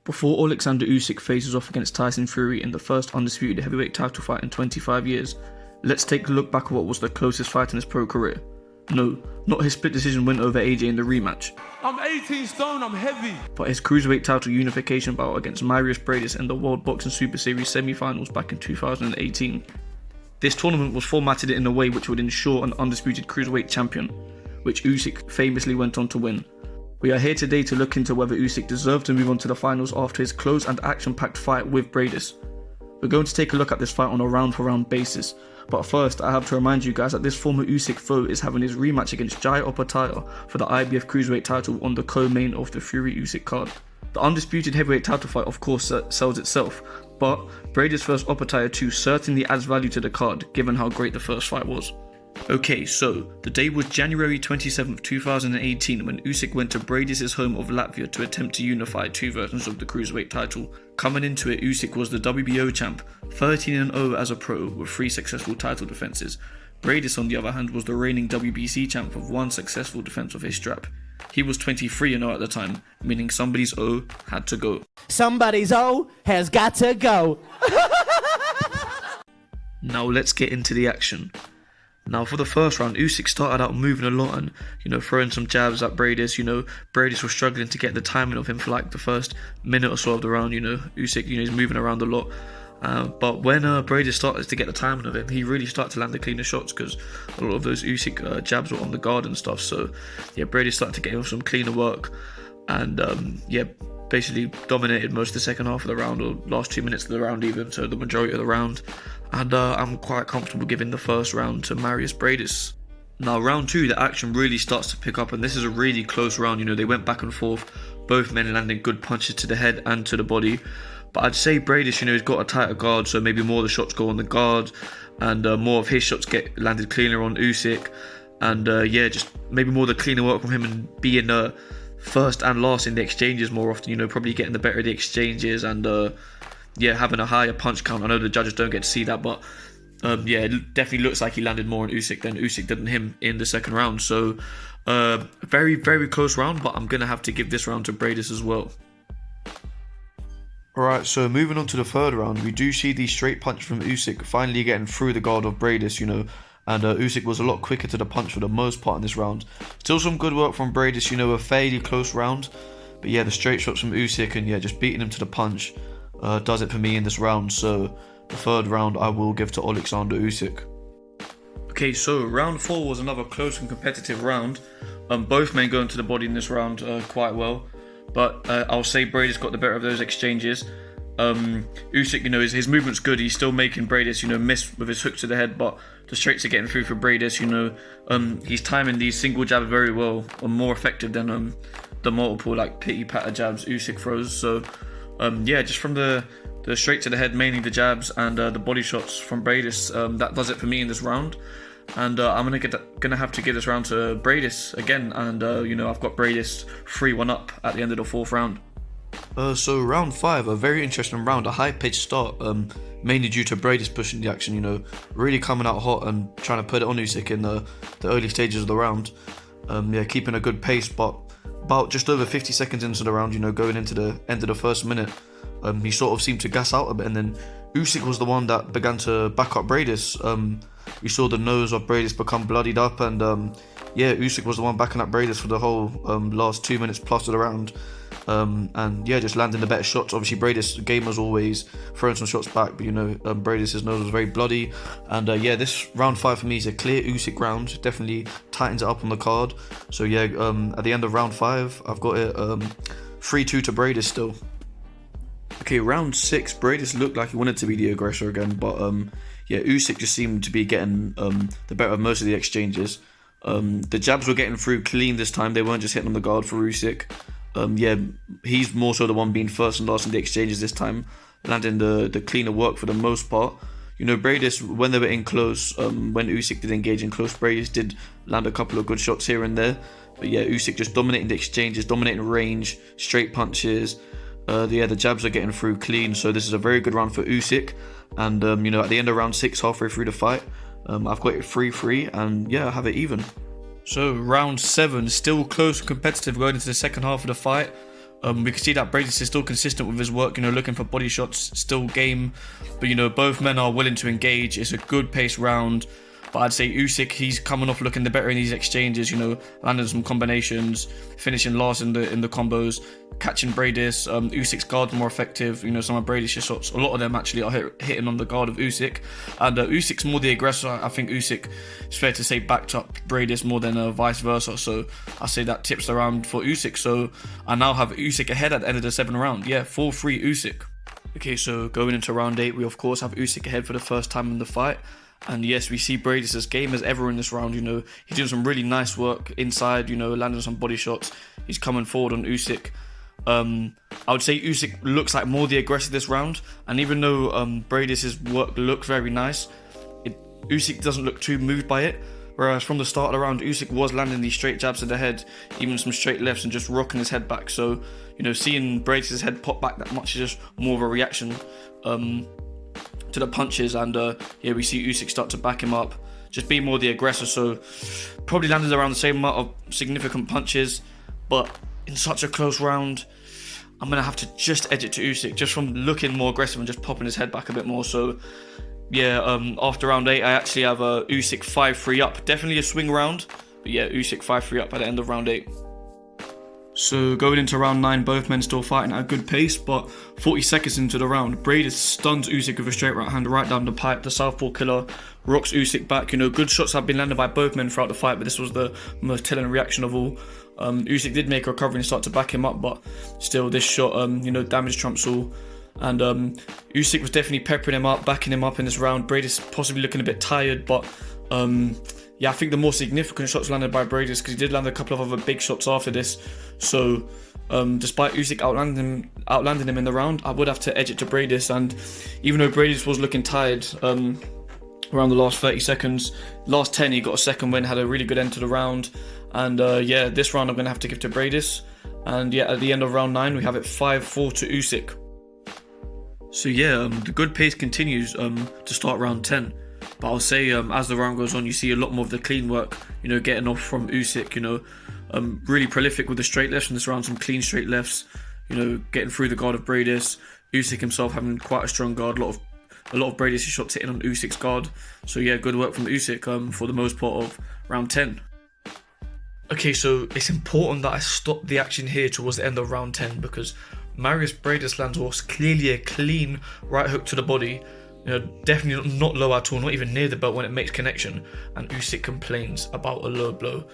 Before Oleksandr Usyk faces off against Tyson Fury in the first undisputed heavyweight title fight in 25 years, let's take a look back at what was the closest fight in his pro career. No, not his split decision win over AJ in the rematch. I'm 18 stone, I'm heavy. But his cruiserweight title unification bout against Mairis Briedis in the World Boxing Super Series semi-finals back in 2018. This tournament was formatted in a way which would ensure an undisputed cruiserweight champion, which Usyk famously went on to win. We are here today to look into whether Usyk deserved to move on to the finals after his close and action-packed fight with Briedis. We're going to take a look at this fight on a round-for-round basis, but first I have to remind you guys that this former Usyk foe is having his rematch against Jai Opetaia for the IBF Cruiserweight title on the co-main of the Fury-Usyk card. The undisputed heavyweight title fight of course sells itself, but Briedis vs Opetaia 2 certainly adds value to the card given how great the first fight was. Okay, so the day was January 27th, 2018 when Usyk went to Briedis' home of Latvia to attempt to unify two versions of the Cruiserweight title. Coming into it, Usyk was the WBO champ, 13-0 as a pro with 3 successful title defences. Briedis on the other hand was the reigning WBC champ with 1 successful defence of his strap. He was 23-0 at the time, meaning somebody's O had to go. Somebody's O has got to go. Now let's get into the action. Now for the first round, Usyk started out moving a lot and, throwing some jabs at Briedis. Briedis was struggling to get the timing of him for like the first minute or so of the round. Usyk, he's moving around a lot. But when Briedis started to get the timing of him, he really started to land the cleaner shots because a lot of those Usyk jabs were on the guard and stuff. So yeah, Briedis started to get him some cleaner work and basically dominated most of the second half of the round, or last 2 minutes of the round even, so the majority of the round. And I'm quite comfortable giving the first round to Marius Bray-dis. Now round 2, the action really starts to pick up, and this is a really close round. They went back and forth, both men landing good punches to the head and to the body. But I'd say Bray-dis, he's got a tighter guard, so maybe more of the shots go on the guard, and more of his shots get landed cleaner on Usyk. And just maybe more of the cleaner work from him and being first and last in the exchanges more often, probably getting the better of the exchanges and having a higher punch count. I know the judges don't get to see that, but it definitely looks like he landed more on Usyk than Usyk did on him in the second round. So very, very close round, but I'm going to have to give this round to Briedis as well. Alright, so moving on to the third round, we do see the straight punch from Usyk finally getting through the guard of Briedis, and Usyk was a lot quicker to the punch for the most part in this round. Still some good work from Briedis, a fairly close round, but yeah, the straight shots from Usyk and just beating him to the punch does it for me in this round. So the third round I will give to Oleksandr Usyk. Okay, so round 4 was another close and competitive round. Both men going to the body in this round quite well, but I'll say Briedis got the better of those exchanges. Usyk, his movement's good. He's still making Briedis, miss with his hooks to the head, but the straights are getting through for Briedis. He's timing these single jabs very well, and more effective than the multiple like pity patter jabs Usyk throws. So just from the straight to the head, mainly the jabs and the body shots from Briedis, that does it for me in this round. And I'm gonna have to give this round to Briedis again, and I've got Briedis 3-1 up at the end of the fourth round. So round 5, a very interesting round, a high-pitched start, mainly due to Briedis pushing the action, really coming out hot and trying to put it on Usyk in the early stages of the round. Keeping a good pace, but about just over 50 seconds into the round, going into the end of the first minute, he sort of seemed to gas out a bit, and then Usyk was the one that began to back up Briedis. We saw the nose of Briedis become bloodied up, and Usyk was the one backing up Briedis for the whole last 2 minutes plus of the round. Just landing the better shots. Obviously Briedis' game was always throwing some shots back, but Briedis' nose was very bloody. And this round 5 for me is a clear Usyk round. Definitely tightens it up on the card. So at the end of round 5, I've got it 3-2 to Briedis still. Okay, round 6, Briedis looked like he wanted to be the aggressor again, but Usyk just seemed to be getting the better of most of the exchanges. The jabs were getting through clean this time. They weren't just hitting on the guard for Usyk. He's more so the one being first and last in the exchanges this time, landing the cleaner work for the most part. Briedis, when they were in close, when Usyk did engage in close, Briedis did land a couple of good shots here and there. But Usyk just dominating the exchanges, dominating range, straight punches. The jabs are getting through clean, so this is a very good round for Usyk. And at the end of round 6, halfway through the fight, I've got it 3-3, and I have it even. So round 7, still close and competitive going into the second half of the fight. We can see that Briedis is still consistent with his work, looking for body shots, still game. But, both men are willing to engage. It's a good pace round. But I'd say Usyk, he's coming off looking the better in these exchanges, landing some combinations, finishing last in the combos, catching Briedis. Usyk's guard's more effective. Some of Briedis' shots, a lot of them actually are hitting on the guard of Usyk. And Usyk's more the aggressor. I think Usyk, it's fair to say, backed up Briedis more than vice versa. So I say that tips the round for Usyk. So I now have Usyk ahead at the end of the 7th round. Yeah, 4-3 Usyk. Okay, so going into round 8, we of course have Usyk ahead for the first time in the fight. And yes, we see Briedis as game as ever in this round. He's doing some really nice work inside, landing some body shots. He's coming forward on Usyk. I would say Usyk looks like more the aggressor this round. And even though Briedis' work looks very nice, Usyk doesn't look too moved by it. Whereas from the start of the round, Usyk was landing these straight jabs to the head, even some straight lefts, and just rocking his head back. So, seeing Briedis' head pop back that much is just more of a reaction to the punches. And we see Usyk start to back him up, just be more the aggressor. So probably landed around the same amount of significant punches, but in such a close round, I'm gonna have to just edge it to Usyk, just from looking more aggressive and just popping his head back a bit more. So after round 8, I actually have Usyk 5-3 up. Definitely a swing round, but yeah, Usyk 5-3 up at the end of round 8. So going into round 9, both men still fighting at a good pace, but 40 seconds into the round, Briedis stuns Usyk with a straight right hand right down the pipe. The southpaw killer rocks Usyk back. Good shots have been landed by both men throughout the fight, but this was the most telling reaction of all. Usyk did make a recovery and start to back him up, but still this shot, damage trumps all. And Usyk was definitely peppering him up, backing him up in this round. Briedis possibly looking a bit tired, but I think the more significant shots landed by Briedis, because he did land a couple of other big shots after this. So despite Usyk outlanding him in the round, I would have to edge it to Briedis. And even though Briedis was looking tired around the last 30 seconds, last 10 he got a second win, had a really good end to the round. And this round I'm going to have to give to Briedis. And at the end of round 9 we have it 5-4 to Usyk. So the good pace continues to start round 10. But I'll say as the round goes on, you see a lot more of the clean work, getting off from Usyk, really prolific with the straight lefts in this round, some clean straight lefts, getting through the guard of Briedis. Usyk himself having quite a strong guard, a lot of Briedis' shots hitting on Usyk's guard. So good work from Usyk for the most part of round 10. Okay, so it's important that I stop the action here towards the end of round 10, because Marius Bray-dis lands was clearly a clean right hook to the body. Definitely not low at all, not even near the belt when it makes connection, and Usyk complains about a low blow.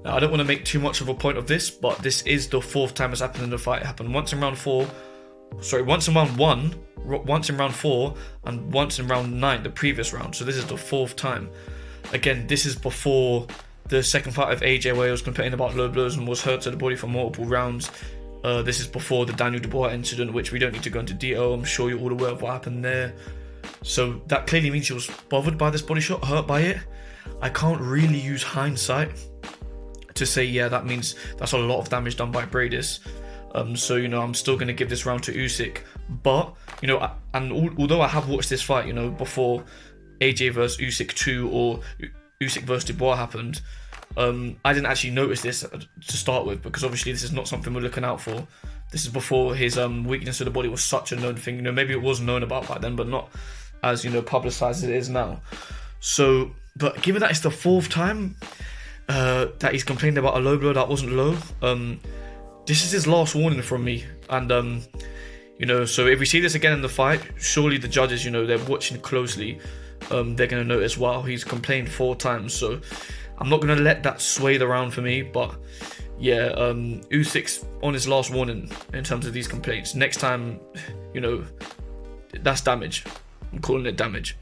Now, I don't want to make too much of a point of this, but this is the 4th time it's happened in the fight. It happened once in round 1, once in round 4, and once in round 9, the previous round. So this is the 4th time. Again, this is before the second fight of AJ, where he was complaining about low blows and was hurt to the body for multiple rounds. This is before the Daniel Dubois incident, which we don't need to go into detail. I'm sure you're all aware of what happened there. So that clearly means he was bothered by this body shot, hurt by it. I can't really use hindsight to say, that means that's a lot of damage done by Briedis. So, I'm still going to give this round to Usyk. But, although I have watched this fight, before AJ versus Usyk 2 or Usyk versus Dubois happened, I didn't actually notice this to start with, because obviously this is not something we're looking out for. This is before his weakness of the body was such a known thing. Maybe it was known about back then, but not as publicized as it is now. So, but given that it's the 4th time that he's complained about a low blow that wasn't low, this is his last warning from me. And so if we see this again in the fight, surely the judges, they're watching closely. They're going to notice, wow, he's complained 4 times. So I'm not going to let that sway the round for me. But Usyk's on his last warning in terms of these complaints. Next time, that's damage. I'm calling it damage.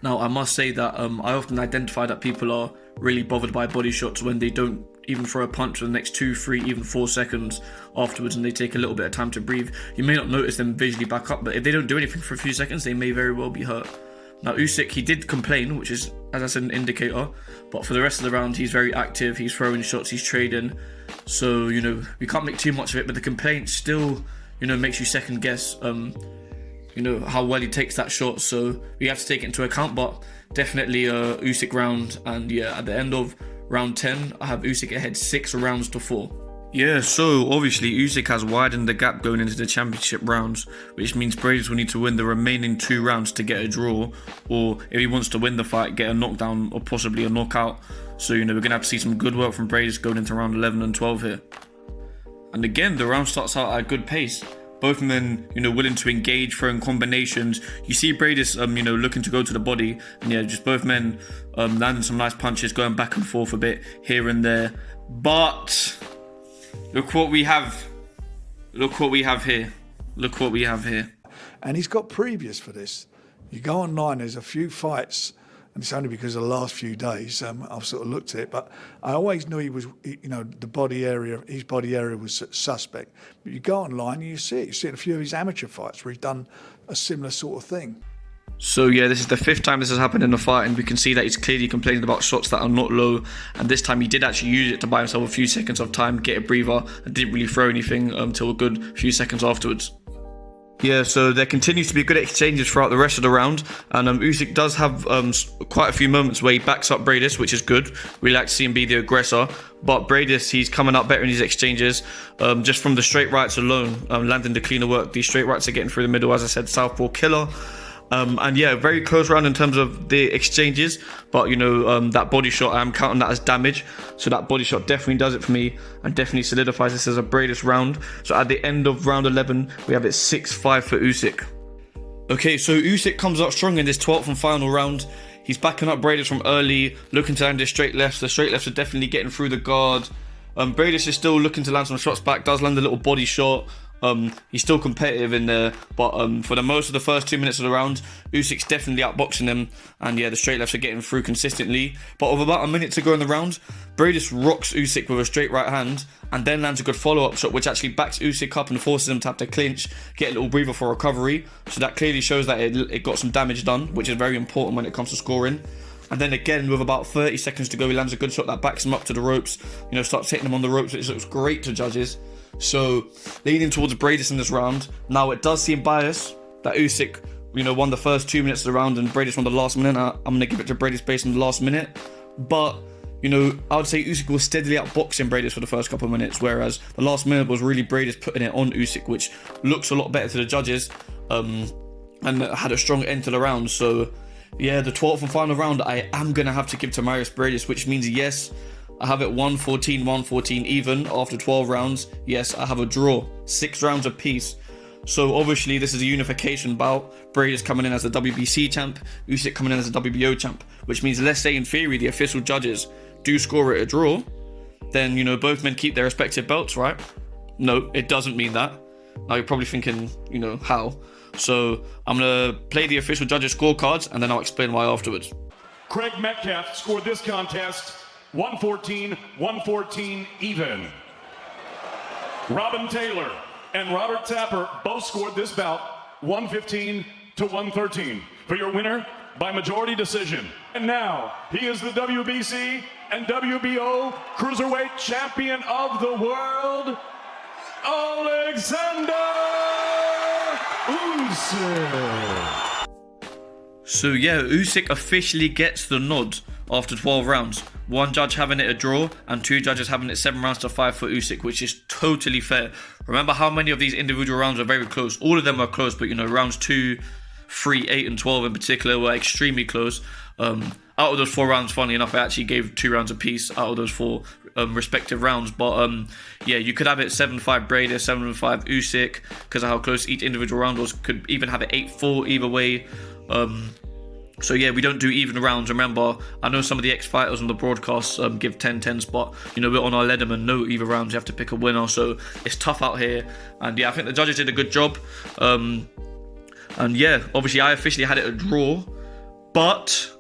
Now, I must say that I often identify that people are really bothered by body shots when they don't even throw a punch for the next 2, 3, even 4 seconds afterwards, and they take a little bit of time to breathe. You may not notice them visually back up, but if they don't do anything for a few seconds, they may very well be hurt. Now, Usyk, he did complain, which is, as I said, an indicator, but for the rest of the round, he's very active, he's throwing shots, he's trading, so, we can't make too much of it, but the complaint still, makes you second guess, how well he takes that shot, so we have to take it into account. But definitely a Usyk round, and at the end of round 10, I have Usyk ahead 6 rounds to 4. Yeah, so obviously Usyk has widened the gap going into the championship rounds, which means Briedis will need to win the remaining 2 rounds to get a draw, or if he wants to win the fight, get a knockdown or possibly a knockout. So, we're going to have to see some good work from Briedis going into round 11 and 12 here. And again, the round starts out at a good pace. Both men, willing to engage, throwing combinations. You see Briedis, looking to go to the body. And yeah, just both men landing some nice punches, going back and forth a bit here and there. But look what we have. Look what we have here. Look what we have here. And he's got previous for this. You go online, there's a few fights, and it's only because of the last few days I've sort of looked at it, but I always knew he was, the body area, his body area was suspect. But you go online and you see it. You see it in a few of his amateur fights where he's done a similar sort of thing. So yeah, this is the 5th time this has happened in the fight, and we can see that he's clearly complaining about shots that are not low, and this time he did actually use it to buy himself a few seconds of time, get a breather, and didn't really throw anything until a good few seconds afterwards. Yeah, so there continues to be good exchanges throughout the rest of the round, and Usyk does have quite a few moments where he backs up Briedis, which is good. We like to see him be the aggressor, but Briedis, he's coming up better in these exchanges, just from the straight rights alone, landing the cleaner work. These straight rights are getting through the middle, as I said, southpaw killer. And yeah, very close round in terms of the exchanges, but that body shot, I'm counting that as damage, so that body shot definitely does it for me and definitely solidifies this as a Briedis round. So at the end of round 11, we have it 6-5 for Usyk. Okay, so Usyk comes up strong in this 12th and final round. He's backing up Briedis from early, looking to land his straight lefts. The straight lefts are definitely getting through the guard. Briedis is still looking to land some shots back, does land a little body shot. He's still competitive in there, but for the most of the first 2 minutes of the round, Usyk's definitely outboxing him, and yeah, the straight lefts are getting through consistently. But with about a minute to go in the round, Briedis rocks Usyk with a straight right hand, and then lands a good follow-up shot, which actually backs Usyk up and forces him to have to clinch, get a little breather for recovery. So that clearly shows that it got some damage done, which is very important when it comes to scoring. And then again, with about 30 seconds to go, he lands a good shot that backs him up to the ropes, starts hitting him on the ropes, which looks great to judges. So, leaning towards Briedis in this round. Now, it does seem biased that Usyk, won the first 2 minutes of the round and Briedis won the last minute. I'm going to give it to Briedis based on the last minute. But, I would say Usyk was steadily outboxing Briedis for the first couple of minutes, whereas the last minute was really Briedis putting it on Usyk, which looks a lot better to the judges, and had a strong end to the round. So, yeah, the 12th and final round, I am going to have to give to Mairis Briedis, which means, yes, I have it 1-14 even after 12 rounds. Yes, I have a draw, 6 rounds apiece. So obviously this is a unification bout. Briedis coming in as the WBC champ, Usyk coming in as the WBO champ, which means, let's say in theory the official judges do score it a draw, then both men keep their respective belts, right? No, it doesn't mean that. Now you're probably thinking, how? So I'm gonna play the official judges scorecards and then I'll explain why afterwards. Craig Metcalf scored this contest 114 even. Robin Taylor and Robert Tapper both scored this bout 115-113 for your winner by majority decision. And now he is the WBC and WBO Cruiserweight Champion of the World, Oleksandr Usyk. So yeah, Usyk officially gets the nod after 12 rounds. One judge having it a draw and 2 judges having it 7 rounds to 5 for Usyk, which is totally fair. Remember how many of these individual rounds are very close. All of them are close, but rounds 2, 3, 8 and 12 in particular were extremely close. Out of those 4 rounds, funny enough, I actually gave 2 rounds apiece out of those 4 respective rounds. But yeah, you could have it 7-5 Briedis, 7-5 Usyk, because of how close each individual round was. Could even have it 8-4 either way. So yeah, we don't do even rounds. Remember, I know some of the ex-fighters on the broadcast give 10-10s, but we're on our Letterman, no even rounds. You have to pick a winner, so it's tough out here. And yeah, I think the judges did a good job. And yeah, obviously I officially had it a draw, but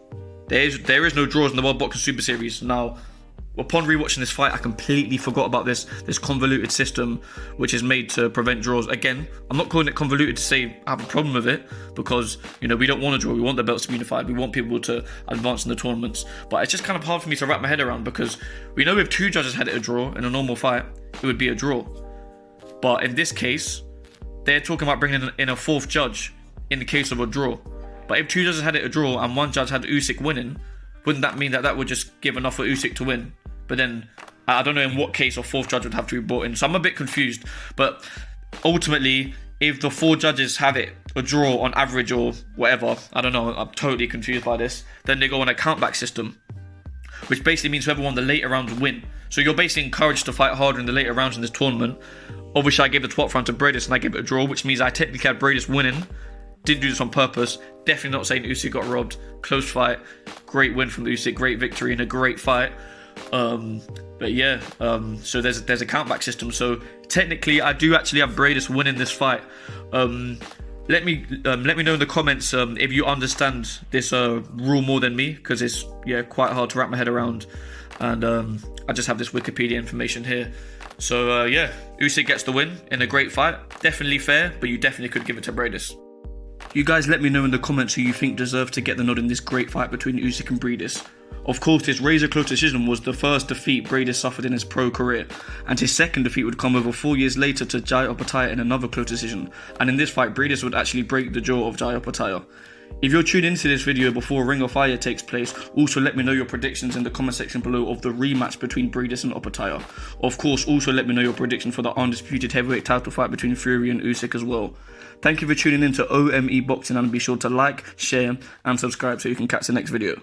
there is no draws in the World Boxing Super Series. Now, upon rewatching this fight, I completely forgot about this convoluted system which is made to prevent draws. Again, I'm not calling it convoluted to say I have a problem with it, because we don't want a draw. We want the belts to be unified. We want people to advance in the tournaments. But it's just kind of hard for me to wrap my head around, because we know if 2 judges had it a draw in a normal fight, it would be a draw. But in this case, they're talking about bringing in a 4th judge in the case of a draw. But if 2 judges had it a draw and 1 judge had Usyk winning, wouldn't that mean that would just give enough for Usyk to win? But then I don't know in what case a fourth judge would have to be brought in. So I'm a bit confused. But ultimately, if the 4 judges have it a draw on average or whatever, I don't know, I'm totally confused by this, then they go on a countback system, which basically means whoever won the later rounds win. So you're basically encouraged to fight harder in the later rounds in this tournament. Obviously, I gave the 12th round to Briedis and I gave it a draw, which means I technically had Briedis winning. Didn't do this on purpose. Definitely not saying Usyk got robbed. Close fight. Great win from Usyk. Great victory in a great fight. But yeah, so there's a countback system. So technically, I do actually have Briedis winning this fight. Let me know in the comments if you understand this rule more than me, because it's quite hard to wrap my head around, and I just have this Wikipedia information here. So Usyk gets the win in a great fight. Definitely fair, but you definitely could give it to Briedis. You guys let me know in the comments who you think deserves to get the nod in this great fight between Usyk and Briedis. Of course, this razor close decision was the first defeat Briedis suffered in his pro career, and his second defeat would come over 4 years later to Jai Opetaia in another close decision, and in this fight Briedis would actually break the jaw of Jai Opetaia. If you're tuned into this video before Ring of Fire takes place, also let me know your predictions in the comment section below of the rematch between Briedis and Opetaia. Of course, also let me know your prediction for the undisputed heavyweight title fight between Fury and Usyk as well. Thank you for tuning in to O.M.E Boxing, and be sure to like, share and subscribe so you can catch the next video.